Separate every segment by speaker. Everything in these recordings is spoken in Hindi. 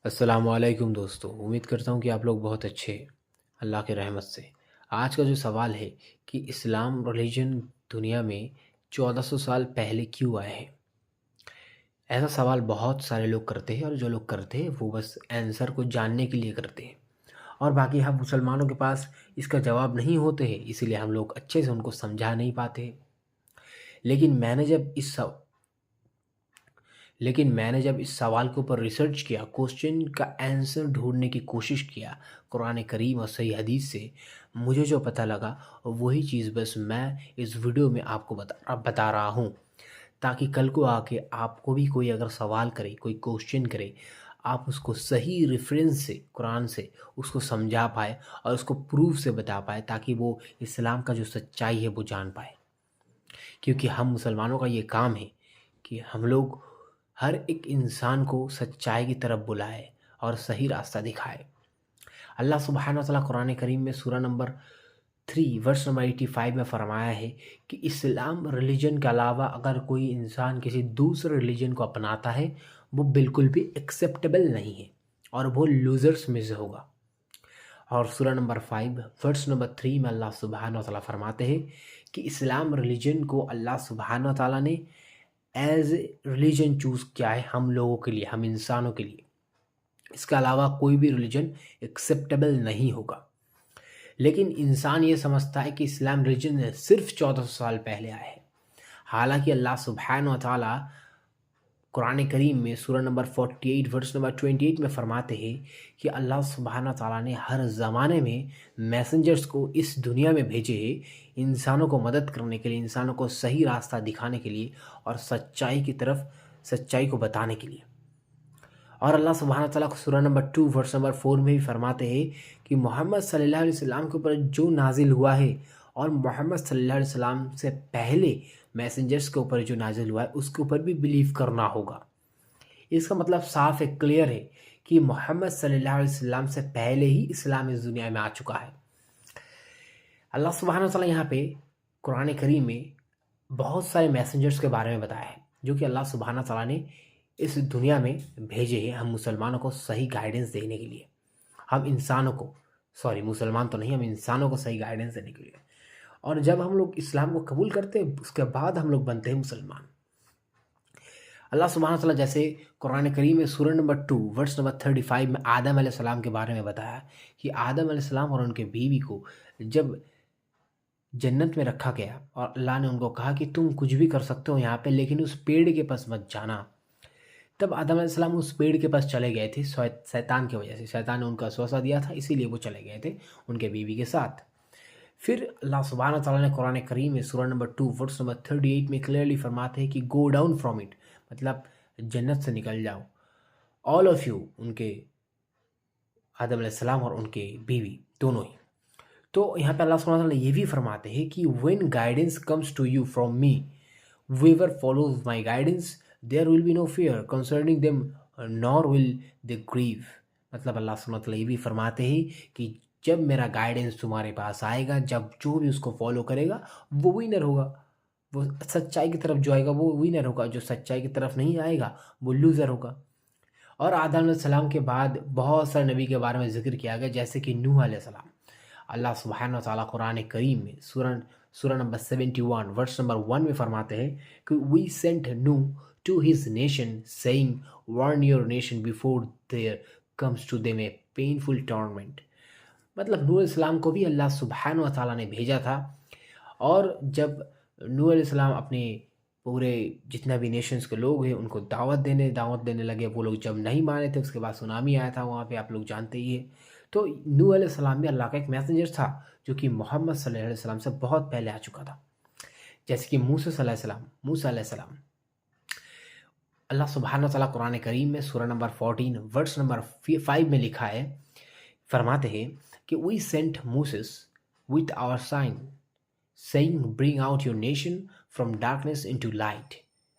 Speaker 1: अस्सलामुअलैकुम दोस्तों, उम्मीद करता हूँ कि आप लोग बहुत अच्छे हैं, अल्लाह के रहमत से। आज का जो सवाल है कि इस्लाम रिलीजन दुनिया में 1400 साल पहले क्यों आए हैं? ऐसा सवाल बहुत सारे लोग करते हैं और जो लोग करते हैं वो बस आंसर को जानने के लिए करते हैं और बाकी हम मुसलमानों के पास इसका जवाब नहीं होते हैं, इसीलिए हम लोग अच्छे से उनको समझा नहीं पाते। लेकिन मैंने जब इस स लेकिन मैंने जब इस सवाल के ऊपर रिसर्च किया, क्वेश्चन का आंसर ढूँढने की कोशिश किया, कुरान करीम और सही हदीस से, मुझे जो पता लगा वही चीज़ बस मैं इस वीडियो में आपको बता रहा हूँ। ताकि कल को आके आपको भी कोई अगर सवाल करे, कोई क्वेश्चन करे, आप उसको सही रेफ़रेंस से, कुरान से उसको समझा पाएँ और उसको प्रूफ़ से बता पाएँ ताकि वो इस्लाम का जो सच्चाई है वो जान पाए। क्योंकि हम मुसलमानों का ये काम है कि हम लोग हर एक इंसान को सच्चाई की तरफ बुलाए और सही रास्ता दिखाए। अल्लाह सुब्हानहू व तआला कुरान करीम में सूरा नंबर 3 वर्स नंबर 85 में फ़रमाया है कि इस्लाम रिलीजन के अलावा अगर कोई इंसान किसी दूसरे रिलीजन को अपनाता है, वो बिल्कुल भी एक्सेप्टेबल नहीं है और वो लूज़र्स में से होगा। और सूरा नंबर 5 वर्स नंबर 3 में अल्लाह सुब्हानहू व तआला फ़रमाते हैं कि इस्लाम रिलीजन को अल्लाह सुब्हानहू व तआला ने एज़ ए रिलीजन चूज़ किया है हम लोगों के लिए, हम इंसानों के लिए। इसके अलावा कोई भी रिलीजन एक्सेप्टेबल नहीं होगा। लेकिन इंसान ये समझता है कि इस्लाम रिलीजन सिर्फ़ 1400 साल पहले आया है। हालाँकि अल्लाह सुब्हानहू व तआला कुरान करीम में सूरा नंबर 48 वर्स नंबर 28 में फ़रमाते हैं कि अल्लाह सुब्हानहू व तआला ने हर ज़माने में मैसेंजर्स को इस दुनिया में भेजे हैं, इंसानों को मदद करने के लिए, इंसानों को सही रास्ता दिखाने के लिए और सच्चाई को बताने के लिए। और अल्लाह सुब्हानहू व तआला सूरा नंबर 2 वर्स नंबर 4 में भी फ़रमाते हैं कि मोहम्मद सल्लल्लाहु अलैहि वसल्लम के ऊपर जो नाज़िल हुआ है और मोहम्मद सल्लल्लाहु अलैहि वसल्लम से पहले मैसेंजर्स के ऊपर जो नाज़िल हुआ है उसके ऊपर भी बिलीव करना होगा। इसका मतलब साफ़ है, क्लियर है कि मोहम्मद सल्लल्लाहु अलैहि वसल्लम से पहले ही इस्लाम इस दुनिया में आ चुका है। अल्लाह सुब्हानहू व तआला यहाँ पे कुरान करीम में बहुत सारे मैसेंजर्स के बारे में बताया है, जो कि अल्लाह सुब्हानहू व तआला ने इस दुनिया में भेजे हैं हम मुसलमानों को सही गाइडेंस देने के लिए। हम इंसानों को सॉरी मुसलमान तो नहीं, हम इंसानों को सही गाइडेंस देने के लिए। और जब हम लोग इस्लाम को कबूल करते हैं, उसके बाद हम लोग बनते हैं मुसलमान। अल्लाह सुब्हानहू व तआला जैसे कुरान करीम में सूरा नंबर 2 वर्स नंबर 35 में आदम अलैहिस्सलाम के बारे में बताया कि आदम अलैहिस्सलाम और उनके बीवी को जब जन्नत में रखा गया और अल्लाह ने उनको कहा कि तुम कुछ भी कर सकते हो यहाँ पे, लेकिन उस पेड़ के पास मत जाना। तब आदम अलैहिस्सलाम उस पेड़ के पास चले गए थे शैतान की वजह से। शैतान ने उनका वसवसा दिया था, इसीलिए वो चले गए थे उनके बीवी के साथ। फिर अल्लाह सुब्हानहू व तआला ने कुरान करीम में सूरा नंबर 2 वर्स नंबर 38 में क्लियरली फरमाते हैं कि गो डाउन फ्रॉम इट, मतलब जन्नत से निकल जाओ। ऑल ऑफ यू, उनके आदम अलैहिस्सलाम और उनके बीवी दोनों ही। तो यहाँ पे अल्लाह सुब्हानहू व तआला ये भी फरमाते हैं कि when guidance comes to you from me, whoever follows my guidance, there will be no fear concerning them, nor will they grieve। मतलब अल्लाह सुब्हानहू व तआला ये भी फरमाते हैं कि जब मेरा गाइडेंस तुम्हारे पास आएगा, जब जो भी उसको फॉलो करेगा वो विनर होगा। वो सच्चाई की तरफ जो आएगा वो विनर होगा, जो सच्चाई की तरफ नहीं आएगा वो लूज़र होगा। और आदम अलैहिस्सलाम के बाद बहुत सारे नबी के बारे में ज़िक्र किया गया, जैसे कि नूह अलैहिस्सलाम। अल्लाह सुब्हानहू व तआला कुरान करीम में सूरा नंबर 71 वर्स नंबर 1 में फरमाते हैं कि we sent Nuh to his nation saying warn your nation before there comes to them a painful torment. मतलब नूह अलैहिस्सलाम को भी अल्लाह सुब्हानहू व तआला ने भेजा था। और जब नूह अलैहिस्सलाम अपने पूरे जितना भी नेशंस के लोग हैं उनको दावत देने लगे, वो लोग जब नहीं माने थे, उसके बाद सुनामी आया था वहाँ पे, आप लोग जानते ही हैं। तो नूह अलैहिस्सलाम भी अल्लाह का एक मैसेंजर था, जो कि मोहम्मद सल्लल्लाहु अलैहि वसल्लम से बहुत पहले आ चुका था। जैसे कि मूसा अलैहिस्सलाम। अल्लाह सुब्हानहू व तआला कुरान करीम में सूरा नंबर 14 वर्स नंबर 5 में लिखा है, फरमाते हैं कि we sent Moses with our signs saying bring out your nation from darkness into light।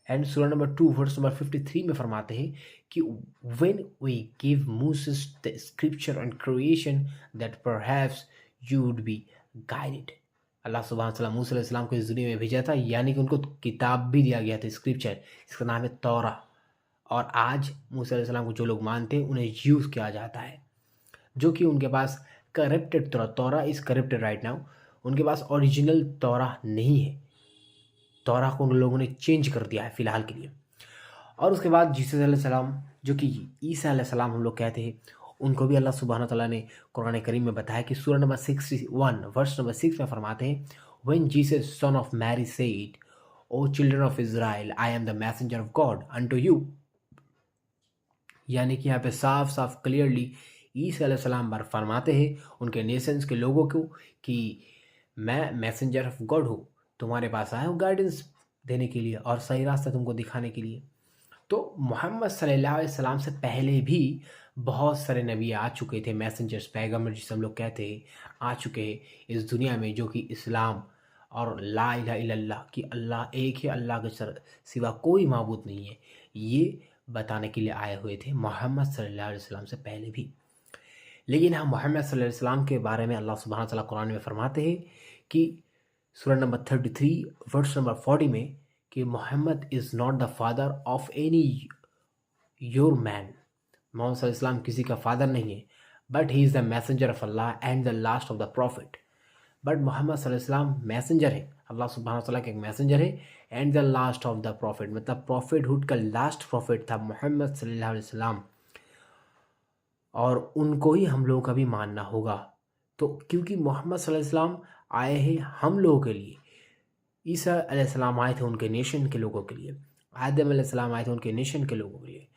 Speaker 1: And सूरा नंबर 2 वर्स नंबर 53 में फरमाते हैं कि when we give Moses the scripture and creation that perhaps you would be guided। अल्लाह सुब्हानहू व तआला मूसा अलैहि सलाम को इस दुनिया में भेजा था, यानी कि उनको किताब भी दिया गया था, स्क्रिप्चर, इसका नाम है तौरा। और आज मूसा अलैहिस्सलाम को जो लोग मानते हैं उन्हें यूज़ किया जाता है, जो कि उनके पास करप्टेड तौरा इज़ करप्टेड राइट नाउ। उनके पास ओरिजिनल तौरा नहीं है, तौरा को उन लोगों ने चेंज कर दिया है फ़िलहाल के लिए। और उसके बाद जीसस अलैहिस्सलाम, जो कि ईसा अलैहिस्सलाम हम लोग कहते हैं, उनको भी अल्लाह सुब्हानहू व तआला ने कुरान करीम में बताया कि सूरह नंबर 61 वर्स नंबर 6 में फरमाते हैं, when Jesus son of Mary said, O children of Israel, I am the messenger of God unto you. यानी कि यहाँ पे साफ साफ क्लियरली ईसा अलैहिस्सलाम फरमाते हैं उनके नेशंस के लोगों को कि मैं मैसेंजर ऑफ गॉड हूँ, तुम्हारे पास आया हूँ गाइडेंस देने के लिए और सही रास्ता तुमको दिखाने के लिए। तो मोहम्मद सल्लल्लाहु अलैहि वसल्लम से पहले भी बहुत सारे नबी आ चुके थे, मैसेंजर्स, पैगम्बर जिसे हम लोग कहते हैं, आ चुके हैं इस दुनिया में, जो कि इस्लाम और ला इलाहा इल्लल्लाह कि अल्लाह एक ही, अल्लाह के सिवा कोई माबूद नहीं है, ये बताने के लिए आए हुए थे मोहम्मद सल्लल्लाहु अलैहि वसल्लम से पहले भी। लेकिन हम मोहम्मद सल्लल्लाहु अलैहि वसल्लम के बारे में अल्लाह सुब्हानहू व तआला कुरान में फरमाते हैं कि सूरह नंबर 33 वर्स नंबर 40 में कि Muhammad is not the father of any your man. Muhammad सल्लल्लाहु अलैहि वसल्लम किसी का फादर नहीं है, but he is the messenger of Allah and the last of the prophet. But Muhammad सल्लल्लाहु अलैहि वसल्लम मैसेंजर है, अल्लाह सुब्हानहू व तआला के एक मैसेंजर है, and the last of the profit, मतलब प्रॉफिटहुड का लास्ट प्रॉफिट था मोहम्मद सल्लल्लाहु अलैहि वसल्लम, और उनको ही हम लोगों का भी मानना होगा। तो क्योंकि मोहम्मद सल्लल्लाहु अलैहि वसल्लम आए हैं हम लोगों के लिए, ईसा अलैहिस्सलाम आए थे उनके नेशन के लोगों के लिए, आदम अलैहिस्सलाम आए थे उनके नेशन के लोगों के लिए,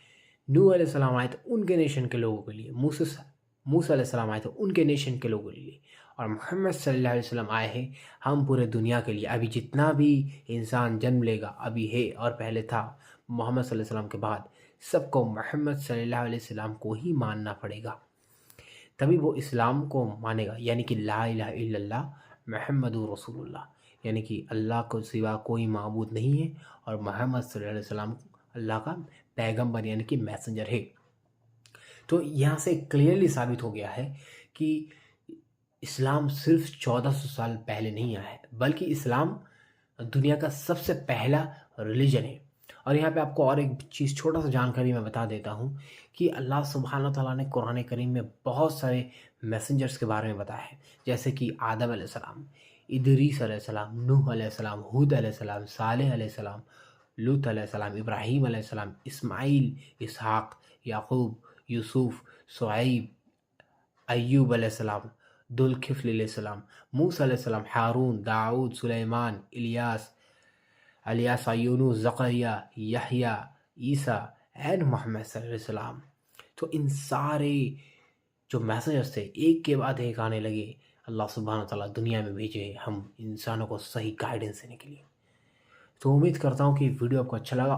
Speaker 1: नूह अलैहिस्सलाम आए थे उनके नेशन के लोगों के लिए, मूसा अलैहिस्सलाम आए थे उनके नेशन के लोगों के लिए, और मोहम्मद सल्लल्लाहु अलैहि वसल्लम आए हैं हम पूरे दुनिया के लिए। अभी जितना भी इंसान जन्म लेगा, अभी है और पहले था, मोहम्मद सल्लल्लाहु अलैहि वसल्लम के बाद सबको मोहम्मद सल्लल्लाहु अलैहि वसल्लम को ही मानना पड़ेगा, तभी वो इस्लाम को मानेगा, यानी कि ला इलाहा इल्लल्लाह मुहम्मदुर रसूलुल्लाह, यानी कि अल्लाह को सिवा कोई माबूद नहीं है और मोहम्मद सल्लल्लाहु अलैहि वसल्लम अल्लाह का पैगंबर यानी कि मैसेंजर है। तो यहाँ से क्लियरली साबित हो गया है कि इस्लाम सिर्फ 1400 साल पहले नहीं आया है, बल्कि इस्लाम दुनिया का सबसे पहला रिलीजन है। और यहाँ पे आपको और एक चीज़, छोटा सा जानकारी मैं बता देता हूँ कि अल्लाह सुब्हानहू व तआला ने कुरान करीम में बहुत सारे मैसेंजर्स के बारे में बताया है, जैसे कि आदम अलैहिस्सलाम, इदरीस अलैहिस्सलाम, नूह अलैहिस्सलाम, हूद अलैहिस्सलाम, सालेह अलैहिस्सलाम, लूत अलैहिस्सलाम, इब्राहीम अलैहिस्सलाम, इस्माइल, इसहाक, याकूब, यूसुफ, शुआइब, अय्यूब अलैहिस्सलाम, दुल्किफ्ल अलैहिस्सलाम, मूसा अलैहिस्सलाम, हारून, दाऊद, सुलेमान, इलियास, यूनुस, ज़करिया, यहया, ईसा एंड मोहम्मद सल्लल्लाहु अलैहि वसल्लम। तो इन सारे जो मैसेजर्स थे एक के बाद एक आने लगे, अल्लाह सुब्हानहू व तआला दुनिया में भेजे हम इंसानों को सही गाइडेंस देने के लिए। तो उम्मीद करता हूँ कि वीडियो आपको अच्छा लगा।